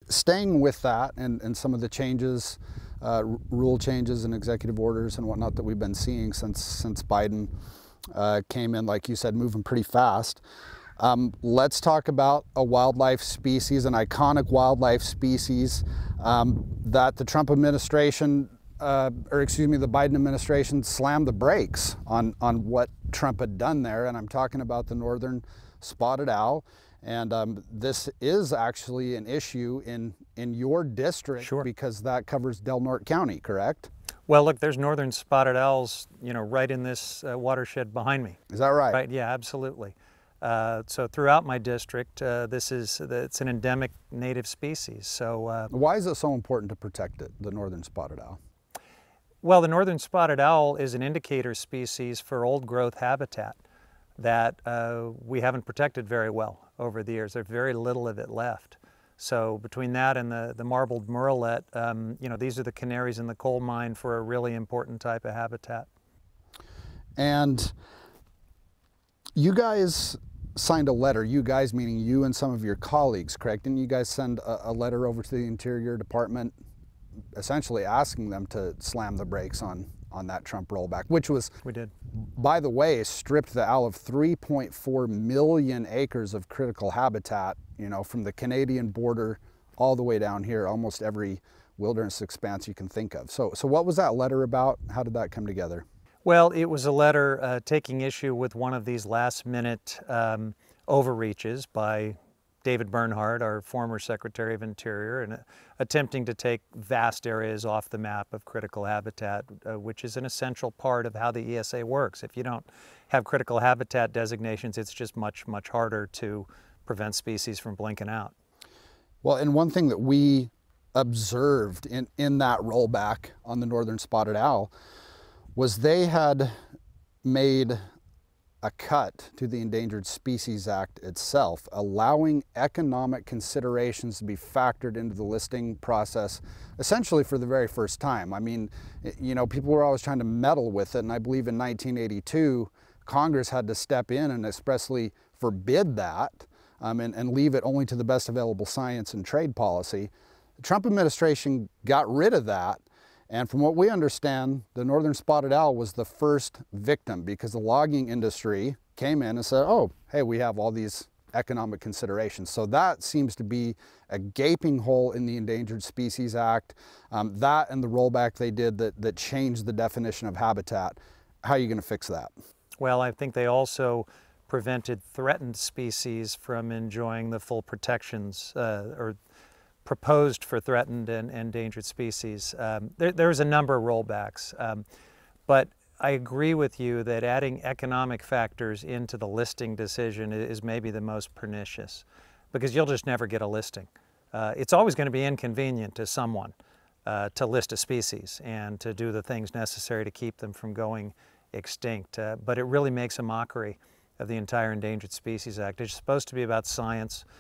staying with that and some of the changes, rule changes and executive orders and whatnot that we've been seeing since Biden came in, like you said, moving pretty fast. Let's talk about a wildlife species, an iconic wildlife species that the Trump administration, the Biden administration slammed the brakes on what Trump had done there. And I'm talking about the northern spotted owl. And this is actually an issue in your district. Sure. Because that covers Del Norte County, correct? Well, look, there's northern spotted owls, right in this watershed behind me. Is that right? Right, yeah, absolutely. So throughout my district, it's an endemic native species. So why is it so important to protect it, the northern spotted owl? Well, the northern spotted owl is an indicator species for old growth habitat that we haven't protected very well over the years. There's very little of it left. So between that and the marbled murrelet, these are the canaries in the coal mine for a really important type of habitat. And you guys signed a letter, you guys meaning you and some of your colleagues, correct? Didn't you guys send a letter over to the Interior Department essentially asking them to slam the brakes on that Trump rollback, which was, we did, by the way, stripped the owl of 3.4 million acres of critical habitat, from the Canadian border all the way down here, almost every wilderness expanse you can think of. So what was that letter about? How did that come together? Well, it was a letter taking issue with one of these last-minute overreaches by David Bernhardt, our former Secretary of Interior, and attempting to take vast areas off the map of critical habitat, which is an essential part of how the ESA works. If you don't have critical habitat designations, it's just much, much harder to prevent species from blinking out. Well, and one thing that we observed in that rollback on the northern spotted owl was they had made a cut to the Endangered Species Act itself, allowing economic considerations to be factored into the listing process, essentially for the very first time. I mean, people were always trying to meddle with it, and I believe in 1982, Congress had to step in and expressly forbid that and leave it only to the best available science and trade policy. The Trump administration got rid of that. And from what we understand, the northern spotted owl was the first victim because the logging industry came in and said, oh, hey, we have all these economic considerations. So that seems to be a gaping hole in the Endangered Species Act. That and the rollback they did that changed the definition of habitat. How are you going to fix that? Well, I think they also prevented threatened species from enjoying the full protections or proposed for threatened and endangered species. There's a number of rollbacks, but I agree with you that adding economic factors into the listing decision is maybe the most pernicious, because you'll just never get a listing. It's always going to be inconvenient to someone to list a species and to do the things necessary to keep them from going extinct, but it really makes a mockery of the entire Endangered Species Act. It's supposed to be about science,